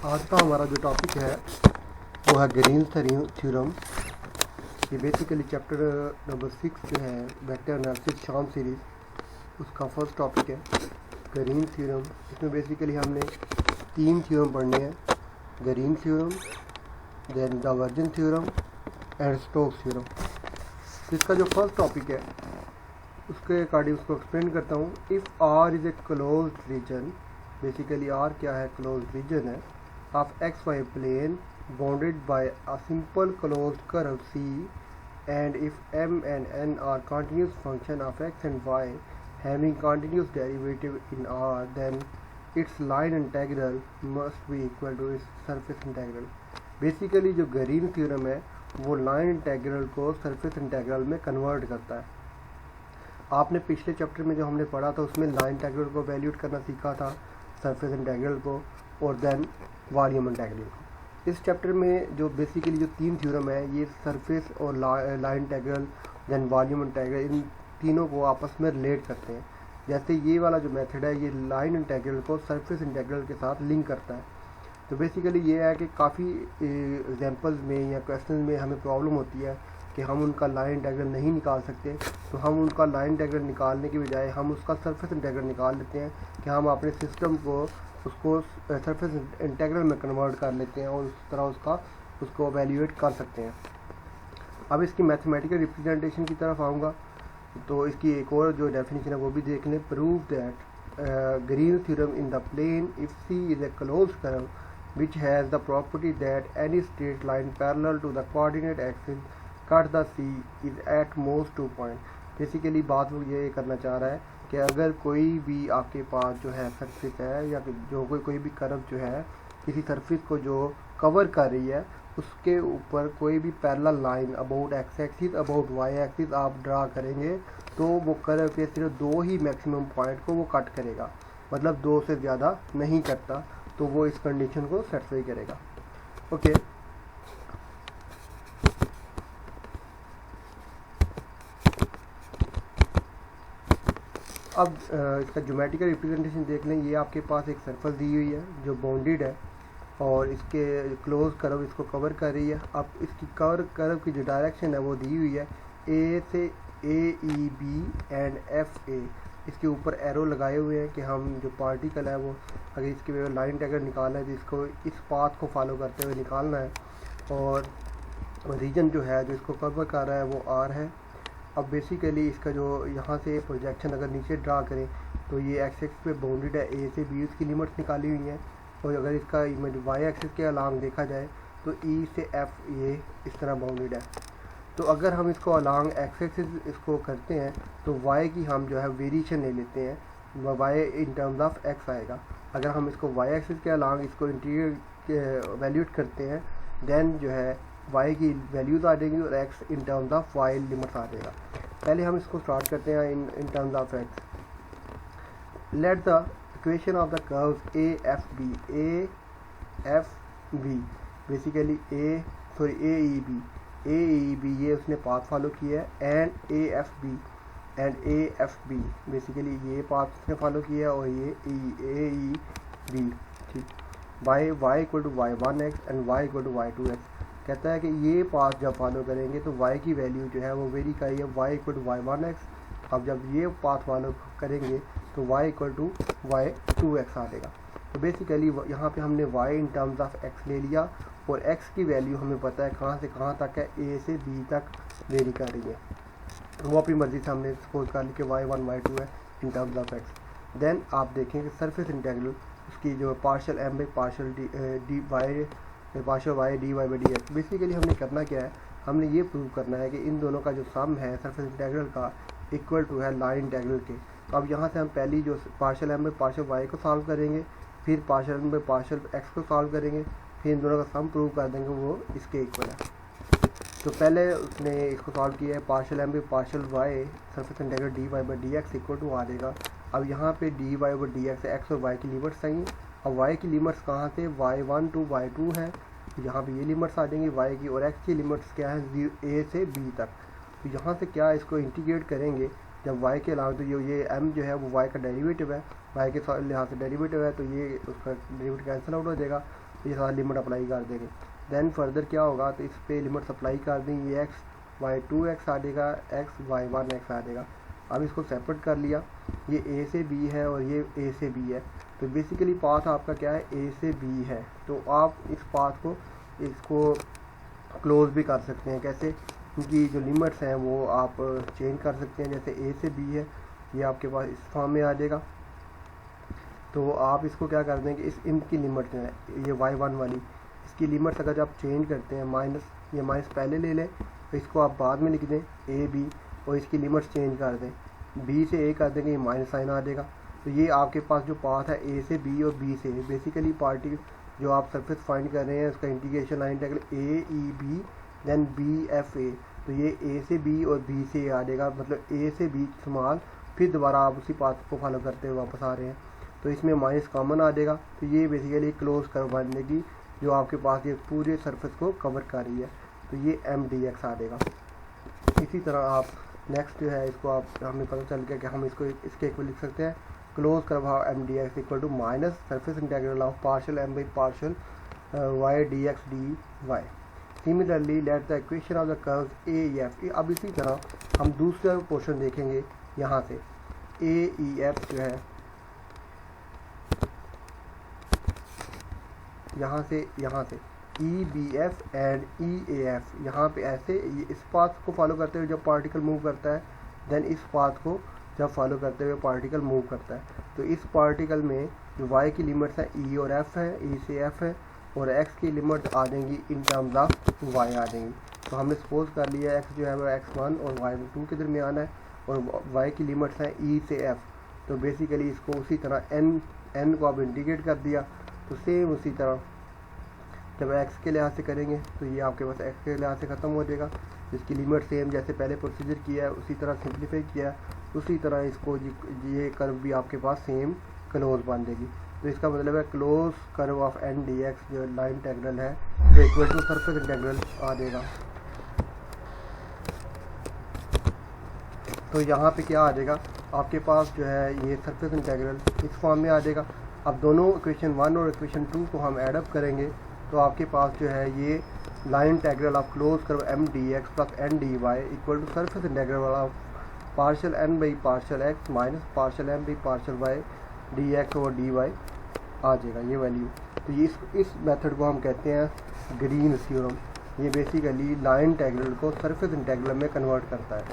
आज का हमारा जो टॉपिक है वो है ग्रीन्स थ्योरम। ये बेसिकली चैप्टर नंबर 6 जो है वेक्टर एनालिसिस शाम सीरीज, उसका फर्स्ट टॉपिक है ग्रीन्स थ्योरम। इसमें बेसिकली हमने 3 थ्योरम पढ़ने हैं, Green's theorem, then divergence theorem and Stokes theorem. इसका जो फर्स्ट टॉपिक है उसके अकॉर्डिंग उसको एक्सप्लेन करता हूँ। If R is a closed region, basically R क्या है, क्लोज्ड रीजन है of X Y plane bounded by a simple closed curve C, and if m and n are continuous function of x and y having continuous derivative in R, then its line integral must be equal to its surface integral। Basically जो green theorem है वो line integral को surface integral में convert करता है। आपने पिछले chapter में जो हमने पढ़ा था उसमें लाइन इंटेग्रल को वैल्यूट करना सीखा था, सरफेस इंटेग्रल को और देन वॉल्यूम इंटेग्रल को। इस चैप्टर में जो बेसिकली जो 3 थ्योरम है, ये सरफेस और line integral then volume integral, इन तीनों को आपस में रिलेट करते हैं। जैसे ये वाला जो मेथड है ये लाइन इंटेग्रल को सरफेस इंटेग्रल के साथ लिंक करता है। तो बेसिकली ये है कि काफ़ी एग्जांपल्स में या क्वेश्चन में हमें प्रॉब्लम होती है कि हम उनका लाइन इंटेग्रल नहीं निकाल सकते, तो हम उनका लाइन इंटेग्रल निकालने की बजाय हम उसका सरफेस इंटेग्रल निकाल लेते हैं कि हम अपने सिस्टम को उसको सरफेस इंटेग्रल में कन्वर्ट कर लेते हैं और उस तरह उसको एवेल्यूएट कर सकते हैं। अब इसकी मैथमेटिकल रिप्रेजेंटेशन की तरफ आऊँगा तो इसकी एक और जो डेफिनेशन है वो भी देख लें। Prove that Green theorem in the plane if C is a closed curve which has the property that any straight line parallel to the coordinate axis cut the C is at most 2 point। Basically बात वो ये करना चाह रहा है कि अगर कोई भी आपके पास जो है सरफेस है या जो कोई भी कर्व जो है किसी सरफेस को जो कवर कर रही है उसके ऊपर कोई भी parallel line about X axis about Y axis आप ड्रा करेंगे तो वो कर्व के सिर्फ 2 ही मैक्सिमम पॉइंट को वो कट करेगा, मतलब 2 से ज़्यादा नहीं करता, तो वो इस कंडीशन को सेटिस्फाई करेगा। ओके, अब इसका ज्योमेट्रिकल रिप्रेजेंटेशन देख लें। ये आपके पास एक सर्कल दी हुई है जो बाउंडेड है और इसके क्लोज कर्व इसको कवर कर रही है। अब इसकी कर्व की जो डायरेक्शन है वो दी हुई है ए से A E B and F A. इसके ऊपर एरो लगाए हुए हैं कि हम जो पार्टिकल है वो अगर इसके लाइन इंटेग्रल निकालना है तो इसको इस पाथ को फॉलो करते हुए निकालना है, और रीजन जो है जो इसको कवर कर रहा है वो आर है। अब बेसिकली इसका जो यहाँ से प्रोजेक्शन अगर नीचे ड्रा करें तो ये एक्स एक्स पे बाउंडेड है, ए से बी उसकी लिमिट्स निकाली हुई हैं, और अगर इसका वाई एक्सिस के अलांग देखा जाए तो ई से एफ ये इस तरह बाउंडेड है। तो अगर हम इसको अलांग एक्स एक्सिस इसको करते हैं तो वाई की हम जो है वेरिएशन ले लेते हैं, Y in terms of X आएगा। अगर हम इसको वाई एक्सिस के अलांग इसको इंटीरियर वैल्यूट करते हैं देन जो है y की वैल्यूज़ आ जाएंगी और x in terms of y limits आ जाएगा। पहले हम इसको स्टार्ट करते हैं in terms of x। Let the equation of the curves A F B, basically A E B ये उसने पाथ फॉलो किया है, and A F B basically ये पाथ उसने फॉलो किया है और ये ए ई बी, ठीक। Y equal to Y 1x and Y equal to Y 2x। कहता है कि ये पाथ जब फॉलो करेंगे तो y की वैल्यू जो है वो वेरी करी है, y equal to Y 1x। अब जब ये पाथ फॉलो करेंगे तो y equal to Y 2x आ जाएगा। तो बेसिकली यहाँ पे हमने y in terms of x ले लिया और x की वैल्यू हमें पता है कहाँ से कहाँ तक है, a से b तक वेरी कर रही है, वो अपनी मर्जी से हमने सपोज कर ली कि y1 y2 है in terms of x। Then आप देखेंगे सरफेस इंटेग्रल उसकी जो partial m by partial D Y D Y by D X. Basically हमने करना क्या है, हमने ये प्रूव करना है कि इन दोनों का जो सम है सरफेस इंटेग्रल का इक्वल टू है लाइन इंटेग्रल के। तो अब यहाँ से हम पहली जो partial M by partial Y को सॉल्व करेंगे, फिर partial M by partial X को सॉल्व करेंगे, फिर इन दोनों का सम प्रूव कर देंगे वो इसके इक्वल है। तो पहले उसने इसको सॉल्व किया है, partial M by partial Y surface integral D Y by D X equal to आ जाएगा। अब यहाँ पे D Y by D X X और वाई की लिमिट्स चाहिए। अब वाई की लिमिट्स कहाँ से, y1 टू y2 है, यहाँ पे ये लिमिट्स आ जाएंगी y की, और x की लिमिट्स क्या है a से b तक। तो यहाँ से क्या इसको इंटीग्रेट करेंगे जब y के अलावा, तो ये m जो है वो y का डेरिवेटिव है, y के लिहाज से डेरिवेटिव है, तो ये उसका डेरिवेटिव कैंसिल आउट हो जाएगा। ये सारा लिमिट अप्लाई कर देंगे। देन फर्दर क्या होगा, तो इस पे लिमिट अप्लाई कर देंगे, ये एक्स वाई 2x आ जाएगा, एक्स वाई 1x आ जाएगा। अब इसको सेपरेट कर लिया, ये ए से बी है और ये ए से बी है, तो बेसिकली पाथ आपका क्या है, ए से बी है। तो आप इस पाथ को इसको क्लोज भी कर सकते हैं। कैसे, क्योंकि जो लिमिट्स हैं वो आप चेंज कर सकते हैं। जैसे ए से बी है, ये आपके पास इस फॉर्म में आ जाएगा, तो आप इसको क्या कर देंगे, इस इनकी लिमिट जो है ये y1 वाली, इसकी लिमिट्स अगर आप चेंज करते हैं, माइनस, ये माइनस पहले ले लें, तो इसको आप बाद में लिख दें ए बी, और इसकी लिमिट्स चेंज कर दें, बी से ए कर देंगे, ये माइनस साइन आ जाएगा। तो ये आपके पास जो पाथ है ए से बी और बी से, बेसिकली पार्टी जो आप सरफेस फाइंड कर रहे हैं उसका integration line integral A E B then B F A, तो ये ए से बी और बी से ए आ जाएगा, मतलब ए से बी स्मॉल, फिर दोबारा आप उसी पाथ को फॉलो करते हुए वापस आ रहे हैं, तो इसमें माइनस कॉमन आ जाएगा। तो ये बेसिकली क्लोज कर्व बन जाएगी जो आपके पास ये पूरे सरफेस को कवर कर रही है, तो ये एम डी एक्स आ जाएगा। इसी तरह आप नेक्स्ट जो है इसको आप, हमें पता चल गया कि हम इसको इसके इक्वल लिख सकते हैं, क्लोज कर्व हाउ M D X equal to minus surface integral of partial M by partial Y D X D Y. Similarly let the equation of the curve A E F. अब इसी तरह हम दूसरा portion देखेंगे, यहाँ से A E F जो है, यहाँ से E B F and E A F, यहाँ पे ऐसे इस पाथ को फॉलो करते हुए जब पार्टिकल मूव करता है, देन इस पाथ को जब फॉलो करते हुए पार्टिकल मूव करता है, तो इस पार्टिकल में जो y की लिमिट्स है ई और एफ है, ई से एफ है, और x की लिमिट आ जाएंगी इन टर्म्स ऑफ y आ जाएंगी। तो हमने सपोज कर लिया x जो है वो x1 और y2 के दरमियान है, और y की लिमिट्स हैं ई से f, तो बेसिकली इसको उसी तरह n को आप इंटीग्रेट कर दिया, तो सेम उसी तरह जब x के लिहाज से करेंगे तो ये आपके पास x के लिहाज से ख़त्म हो जाएगा, जिसकी लिमिट सेम जैसे पहले प्रोसीजर किया है उसी तरह सिंप्लीफाई किया है, उसी तरह इसको ये कर्व भी आपके पास सेम क्लोज बन जाएगी। तो इसका मतलब है close curve of N D X जो लाइन इंटीग्रल है तो इक्वल टू सरफेस इंटीग्रल आ जाएगा। तो यहाँ पे क्या आ जाएगा, आपके पास जो है ये सरफेस इंटीग्रल इस फॉर्म में आ जाएगा। अब दोनों इक्वेशन 1 और इक्वेशन 2 को हम एडअप करेंगे, तो आपके पास जो है ये line integral of close curve M D X plus N D Y equal to surface integral of partial N by partial X minus partial M by partial Y D X और D Y आ जाएगा, ये value. तो ये इस method को हम कहते हैं ग्रीन थ्योरम। ये बेसिकली लाइन इंटीग्रल को सरफेस इंटीग्रल में कन्वर्ट करता है।